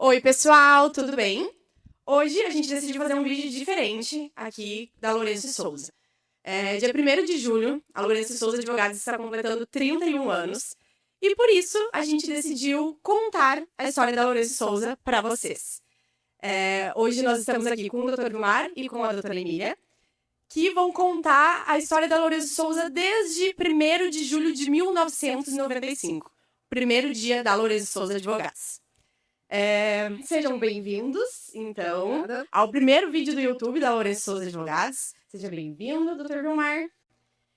Oi, pessoal, tudo bem? Hoje a gente decidiu fazer um vídeo diferente aqui da Lourenço de Souza. Dia 1º de julho, a Lourenço de Souza Advogados está completando 31 anos e por isso a gente decidiu contar a história da Lourenço de Souza para vocês. Hoje nós estamos aqui com o Dr. Vilmar e com a doutora Emília, que vão contar a história da Lourenço de Souza desde 1º de julho de 1995, primeiro dia da Lourenço de Souza Advogados. Sejam bem-vindos, então, ao primeiro vídeo do YouTube da Lourenço de Souza Advogados. Seja bem-vindo, Dr. Vilmar.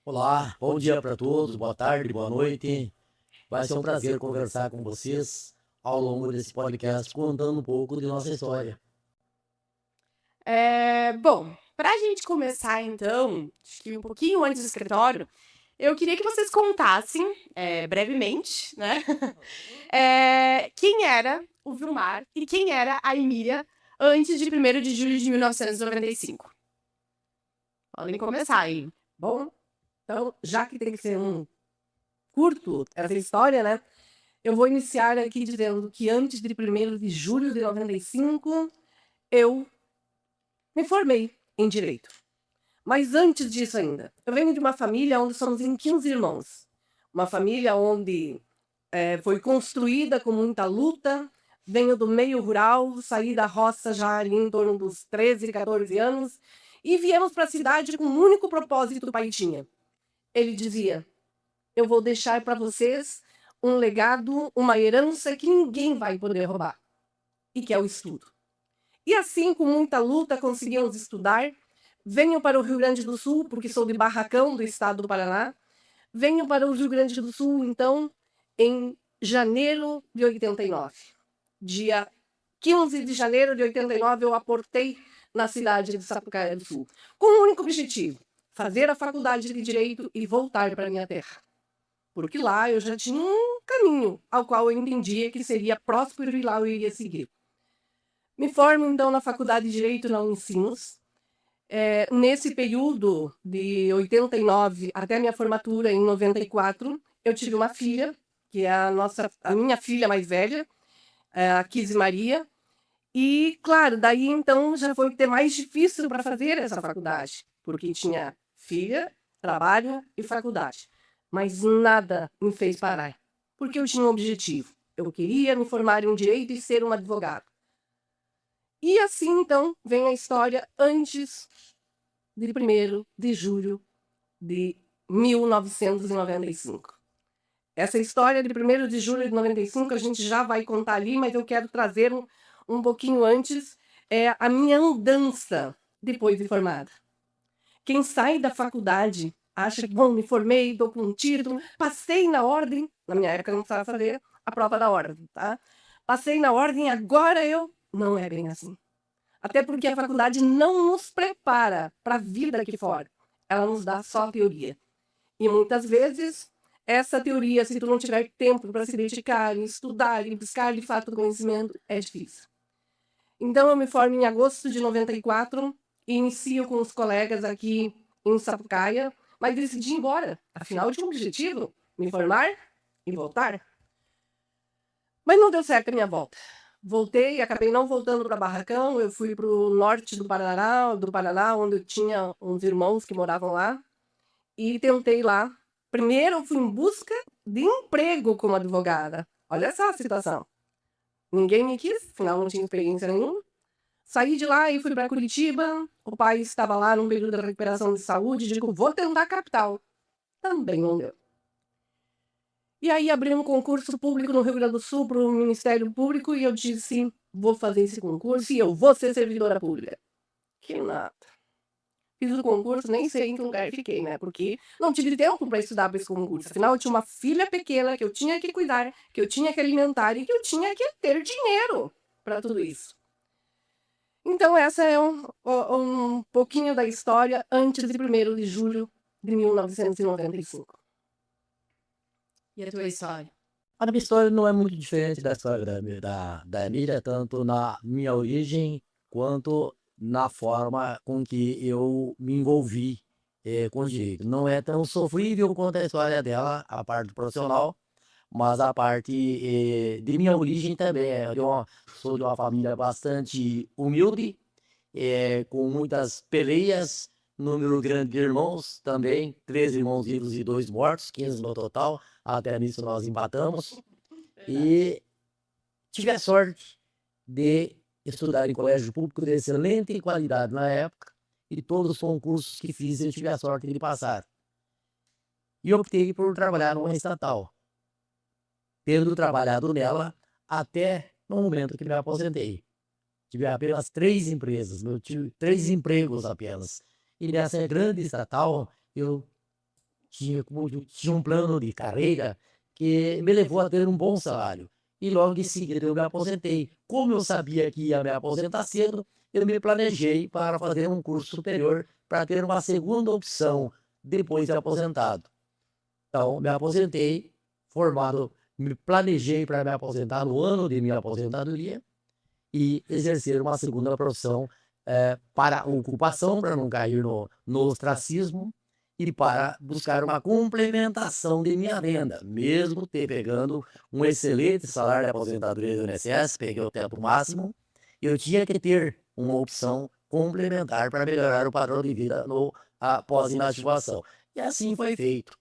Olá, bom dia para todos, boa tarde, boa noite. Vai ser um prazer conversar com vocês ao longo desse podcast, contando um pouco de nossa história. Bom, para a gente começar, então, acho que um pouquinho antes do escritório, eu queria que vocês contassem, brevemente, né, quem era o Vilmar e quem era a Emília antes de 1º de julho de 1995. Podem começar aí. Bom, então, já que tem que ser um curto essa história, né? Eu vou iniciar aqui dizendo que antes de 1º de julho de 95, eu me formei em Direito. Mas antes disso ainda, eu venho de uma família onde somos em 15 irmãos. Uma família onde foi construída com muita luta. Venho do meio rural, saí da roça já ali em torno dos 13, 14 anos e viemos para a cidade com um único propósito que o pai tinha. Ele dizia: eu vou deixar para vocês um legado, uma herança que ninguém vai poder roubar, e que é o estudo. E assim, com muita luta, conseguimos estudar. Venho para o Rio Grande do Sul, porque sou de Barracão, do estado do Paraná. Venho para o Rio Grande do Sul, então, em janeiro de 89. Dia 15 de janeiro de 89, eu aportei na cidade de Sapucaia do Sul, com um único objetivo: fazer a faculdade de Direito e voltar para minha terra. Porque lá eu já tinha um caminho ao qual eu entendia que seria próspero e lá eu iria seguir. Me formo, então, na Faculdade de Direito na Unicinos. Nesse período de 89 até a minha formatura, em 94, eu tive uma filha, que é a minha filha mais velha, a Kizzy Maria. E, claro, daí então já foi ter mais difícil para fazer essa faculdade, porque tinha filha, trabalho e faculdade. Mas nada me fez parar, porque eu tinha um objetivo. Eu queria me formar em Direito e ser um advogado. E assim, então, vem a história antes de 1º de julho de 1995. Essa história de 1º de julho de 95 a gente já vai contar ali, mas eu quero trazer um pouquinho antes a minha andança depois de formada. Quem sai da faculdade acha que, bom, me formei, estou com um título, passei na ordem, na minha época eu não precisava fazer a prova da ordem, tá? Passei na ordem, agora eu... Não é bem assim. Até porque a faculdade não nos prepara para a vida aqui fora. Ela nos dá só teoria. E muitas vezes, essa teoria, se tu não tiver tempo para se dedicar, em estudar e buscar de fato o conhecimento, é difícil. Então eu me formo em agosto de 94 e inicio com os colegas aqui em Sapucaia, mas decidi ir embora. Afinal, eu tinha um objetivo: me formar e voltar. Mas não deu certo a minha volta. Voltei, acabei não voltando para Barracão, eu fui para o norte do Paraná, onde eu tinha uns irmãos que moravam lá, e tentei lá. Primeiro eu fui em busca de emprego como advogada. Olha só a situação. Ninguém me quis, afinal não tinha experiência nenhuma. Saí de lá e fui para Curitiba. O pai estava lá num período de recuperação de saúde. Digo, vou tentar a capital. Também não deu. E aí abri um concurso público no Rio Grande do Sul para o Ministério Público e eu disse, vou fazer esse concurso e eu vou ser servidora pública. Que nada. Fiz o concurso, nem sei em que lugar fiquei, né? Porque não tive tempo para estudar para esse concurso. Afinal, eu tinha uma filha pequena que eu tinha que cuidar, que eu tinha que alimentar e que eu tinha que ter dinheiro para tudo isso. Então, essa é um pouquinho da história antes de 1º de julho de 1995. E a tua história? A minha história não é muito diferente da história da Emília, tanto na minha origem quanto na forma com que eu me envolvi com o direito. Não é tão sofrível quanto a história dela, a parte profissional, mas a parte de minha origem também. Sou de uma família bastante humilde, com muitas peleias, número grande de irmãos também, 13 irmãos vivos e 2 mortos, 15 no total, até nisso nós empatamos. E tive a sorte de estudar em colégio público de excelente qualidade na época, e todos os concursos que fiz eu tive a sorte de passar. E optei por trabalhar numa estatal, tendo trabalhado nela até no momento que me aposentei. Tive apenas 3 empresas, eu tive 3 empregos apenas. E nessa grande estatal, eu tinha um plano de carreira que me levou a ter um bom salário. E logo em seguida eu me aposentei. Como eu sabia que ia me aposentar cedo, eu me planejei para fazer um curso superior para ter uma segunda opção depois de aposentado. Então, me aposentei, formado, me planejei para me aposentar no ano de minha aposentadoria e exercer uma segunda profissão para ocupação, para não cair no ostracismo, e para buscar uma complementação de minha renda, mesmo pegando um excelente salário de aposentadoria do INSS, peguei o teto máximo, eu tinha que ter uma opção complementar para melhorar o padrão de vida após inativação. E assim foi feito.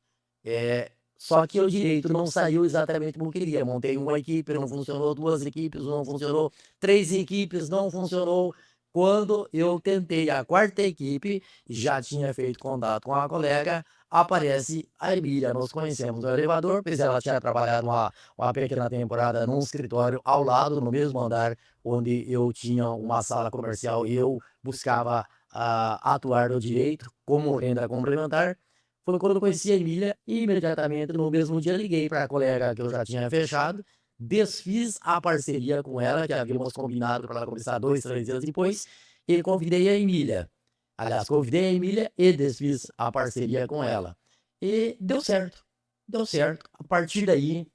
Só que o direito não saiu exatamente como queria. Montei uma equipe, não funcionou, 2 equipes, não funcionou, 3 equipes, não funcionou. Quando eu tentei a 4ª equipe, já tinha feito contato com a colega, aparece a Emília. Nós conhecemos no elevador, pois ela tinha trabalhado uma pequena temporada num escritório ao lado, no mesmo andar, onde eu tinha uma sala comercial e eu buscava atuar no direito como renda complementar. Foi quando eu conheci a Emília e imediatamente no mesmo dia liguei para a colega que eu já tinha fechado, desfiz a parceria com ela, que havíamos combinado para ela começar 2, 3 dias depois, e convidei a Emília. Aliás, convidei a Emília e desfiz a parceria com ela. E deu certo, deu certo. A partir daí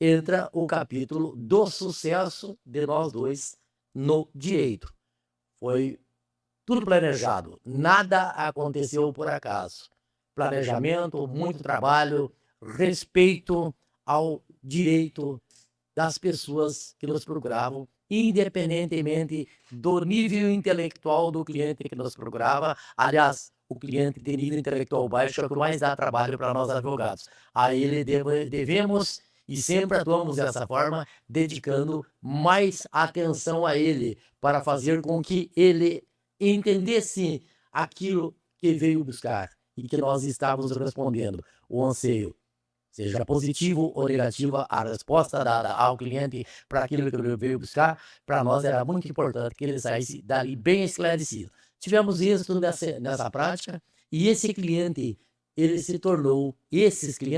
entra o capítulo do sucesso de nós dois no direito. Foi tudo planejado, nada aconteceu por acaso. Planejamento, muito trabalho, respeito ao direito das pessoas que nos procuravam, independentemente do nível intelectual do cliente que nos procurava. Aliás, o cliente de nível intelectual baixo é o que mais dá trabalho para nós advogados. A ele devemos, e sempre atuamos dessa forma, dedicando mais atenção a ele, para fazer com que ele entendesse aquilo que veio buscar e que nós estávamos respondendo. O anseio, seja positivo ou negativo, a resposta dada ao cliente para aquilo que ele veio buscar, para nós era muito importante que ele saísse dali bem esclarecido. Tivemos isso nessa prática, e esses clientes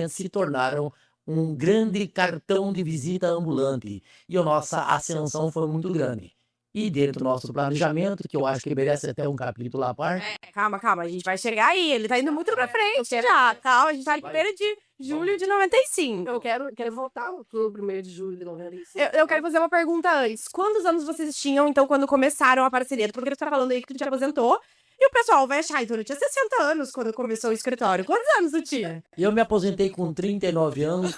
se tornaram um grande cartão de visita ambulante, e a nossa ascensão foi muito grande. E dentro do nosso planejamento, que eu acho que merece até um capítulo à parte. Calma, a gente vai chegar aí. Ele tá indo muito pra frente já. Calma, a gente tá em 1º de julho de 95. Eu quero voltar no 1º de julho de 95. Eu quero fazer uma pergunta antes. Quantos anos vocês tinham, então, quando começaram a parceria? Porque tu tá falando aí que tu te aposentou. E o pessoal vai achar, então eu tinha 60 anos quando começou o escritório. Quantos anos tu tinha? Eu me aposentei com 39 anos,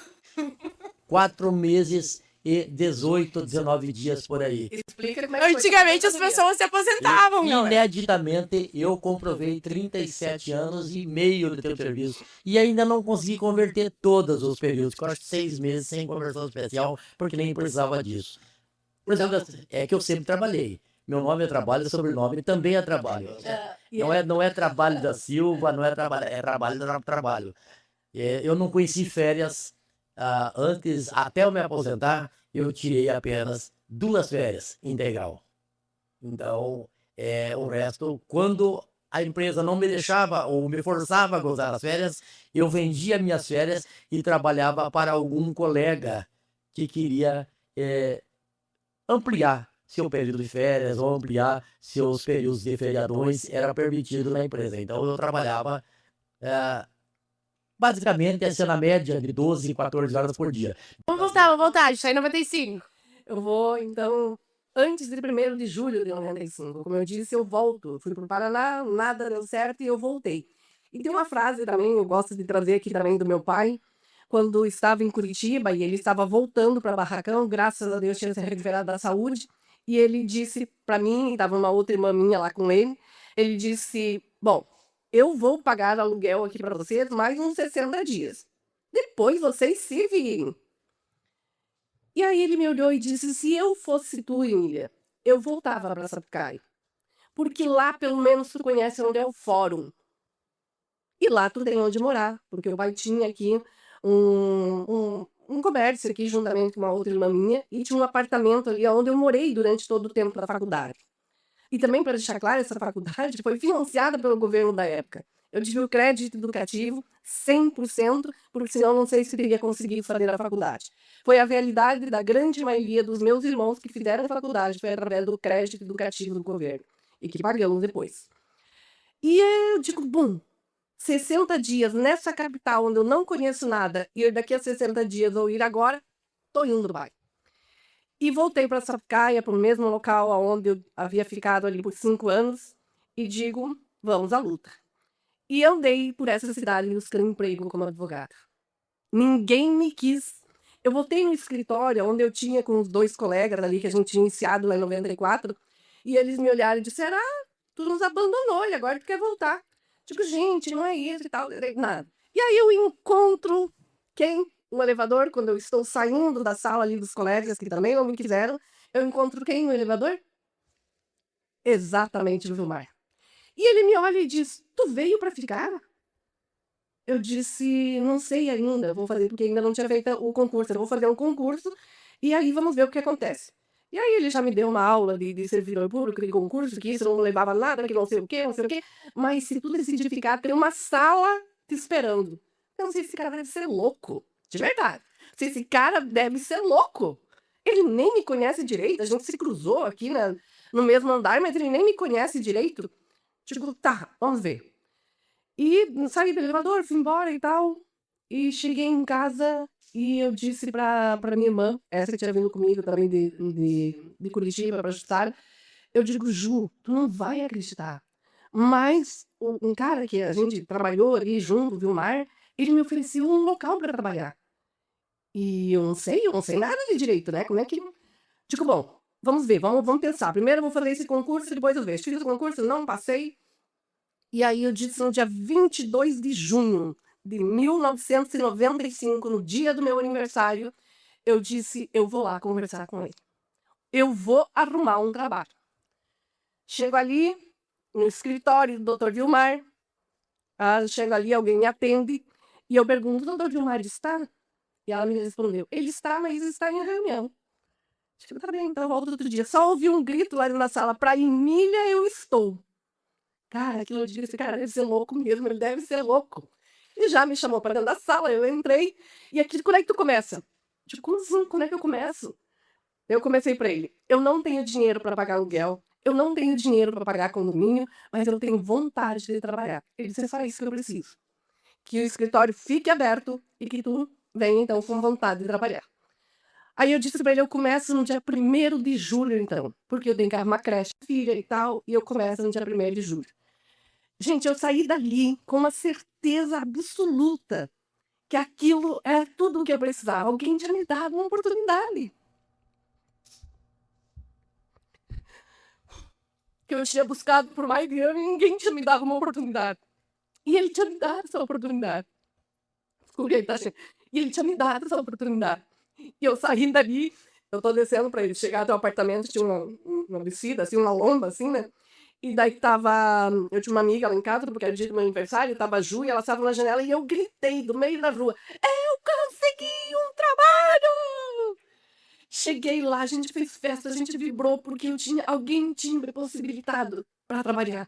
4 meses e 18, 19 dias por aí. Explica como é que foi. Antigamente as pessoas se aposentavam, não é? Ineditamente, eu comprovei 37 anos e meio de ter serviço. E ainda não consegui converter todos os períodos, que eu acho que 6 meses sem conversão especial, porque nem precisava disso. Por exemplo, é que eu sempre trabalhei. Meu nome é trabalho, sobrenome também é trabalho. Não é trabalho da Silva, não é trabalho, é trabalho do trabalho. Eu não conheci férias antes, até eu me aposentar, eu tirei apenas 2 férias integral. Então, o resto, quando a empresa não me deixava ou me forçava a gozar as férias, eu vendia minhas férias e trabalhava para algum colega que queria ampliar seu período de férias ou ampliar seus períodos de feriadões, era permitido na empresa. Então, eu trabalhava basicamente na média de 12, 14 horas por dia. Vamos voltar. A gente tá em 95. Eu vou, então, antes de 1º de julho de 95. Como eu disse, eu volto. Fui para o Paraná, nada deu certo e eu voltei. E tem uma frase também, eu gosto de trazer aqui também do meu pai. quando estava em Curitiba e ele estava voltando para Barracão, graças a Deus tinha se recuperado da saúde, e ele disse para mim, estava uma outra irmã minha lá com ele disse, bom, eu vou pagar aluguel aqui para vocês mais uns 60 dias. Depois vocês se virem. E aí ele me olhou e disse, se eu fosse tu, Emília, eu voltava para Sapucaí. Porque lá, pelo menos, tu conhece onde é o fórum. E lá tu tem onde morar, porque o pai tinha aqui um comércio aqui, juntamente com uma outra irmã minha, e tinha um apartamento ali onde eu morei durante todo o tempo da faculdade. E também, para deixar claro, essa faculdade foi financiada pelo governo da época. Eu tive o crédito educativo 100%, porque senão não sei se teria conseguido fazer a faculdade. Foi a realidade da grande maioria dos meus irmãos que fizeram a faculdade, foi através do crédito educativo do governo, e que pagamos depois. E eu digo, bom, 60 dias nessa capital onde eu não conheço nada, ir daqui a 60 dias ou ir agora, tô indo, pai. E voltei para Sapucaia, para o mesmo local onde eu havia ficado ali por 5 anos, e digo, vamos à luta. E andei por essa cidade buscando emprego como advogada. Ninguém me quis. Eu voltei no escritório onde eu tinha com os 2 colegas ali, que a gente tinha iniciado lá em 94, e eles me olharam e disseram, tu nos abandonou e agora tu quer voltar. Tipo, gente, não é isso e tal, nada. E aí eu encontro quem? No elevador, quando eu estou saindo da sala ali dos colegas, que também não me quiseram, eu encontro quem no elevador? Exatamente o Vilmar. E ele me olha e diz, tu veio para ficar? Eu disse, não sei ainda, vou fazer, porque ainda não tinha feito o concurso, eu vou fazer um concurso e aí vamos ver o que acontece. E aí ele já me deu uma aula de servidor público, de concurso, que isso não levava nada, que não sei o quê, mas se tu decidir ficar, tem uma sala te esperando. Eu não sei se esse cara deve ser louco, de verdade. Se esse cara deve ser louco. Ele nem me conhece direito, a gente se cruzou aqui no mesmo andar, mas ele nem me conhece direito. Tipo, tá, vamos ver. E saí do elevador, fui embora e tal. E cheguei em casa e eu disse pra minha irmã, essa que tinha vindo comigo também de Curitiba para estudar, eu digo, Ju, tu não vai acreditar. Mas um cara que a gente trabalhou ali junto, o Vilmar, ele me ofereceu um local para trabalhar. E eu não sei nada de direito, né? Como é que. Digo, bom, vamos ver, vamos pensar. Primeiro eu vou fazer esse concurso, depois eu vejo. Fiz o concurso, não passei. E aí eu disse no dia 22 de junho de 1995, no dia do meu aniversário, eu disse, eu vou lá conversar com ele. Eu vou arrumar um trabalho. Chego ali, no escritório do doutor Vilmar, chego ali, alguém me atende, e eu pergunto, doutor Vilmar está? E ela me respondeu, ele está, mas está em reunião. Tipo, tá bem, então eu volto outro dia. Só ouvi um grito lá na sala, pra Emília eu estou. Cara, aquilo eu digo, esse cara deve ser louco mesmo, ele deve ser louco. E já me chamou para dentro da sala, eu entrei, e aqui, quando é que tu começa? Tipo, como assim, quando é que eu começo? Eu comecei para ele, eu não tenho dinheiro para pagar aluguel, eu não tenho dinheiro para pagar condomínio, mas eu tenho vontade de trabalhar. Ele disse, é só isso que eu preciso. Que o escritório fique aberto e que tu venha, então, com vontade de trabalhar. Aí eu disse para ele, eu começo no dia 1º de julho, então, porque eu tenho que arrumar creche, filha e tal, e eu começo no dia 1º de julho. Gente, eu saí dali com uma certeza absoluta que aquilo é tudo o que eu precisava. Alguém tinha me dado uma oportunidade. Que eu tinha buscado por mais de ano e ninguém tinha me dado uma oportunidade. E ele tinha me dado essa oportunidade. E ele tinha me dado essa oportunidade. E eu saí dali, eu tô descendo para ele chegar até o apartamento, tinha uma descida, assim, uma lomba, assim, né? E daí eu tinha uma amiga lá em casa, porque era o dia do meu aniversário, tava a Ju, e ela estava na janela, e eu gritei do meio da rua, eu consegui um trabalho! Cheguei lá, a gente fez festa, a gente vibrou, porque alguém tinha me possibilitado para trabalhar.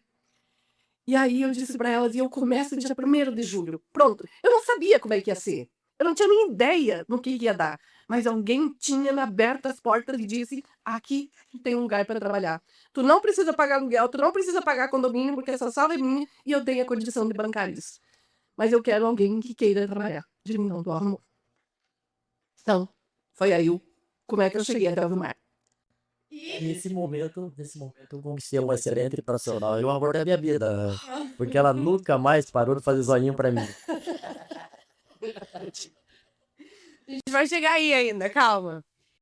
E aí eu disse para elas, e eu começo no dia 1º de julho. Pronto, eu não sabia como é que ia ser. Eu não tinha nem ideia no que ia dar. Mas alguém tinha me aberto as portas e disse, aqui tu tem um lugar para trabalhar. Tu não precisa pagar aluguel, tu não precisa pagar condomínio, porque essa sala é minha e eu tenho a condição de bancar isso. Mas eu quero alguém que queira trabalhar. De mim não, tu arrumou. Então, foi aí como é que eu cheguei até o Vilmar. Nesse momento, eu conquistei uma excelente profissional e o amor da minha vida, porque ela nunca mais parou de fazer zoinho pra mim. A gente vai chegar aí ainda, calma.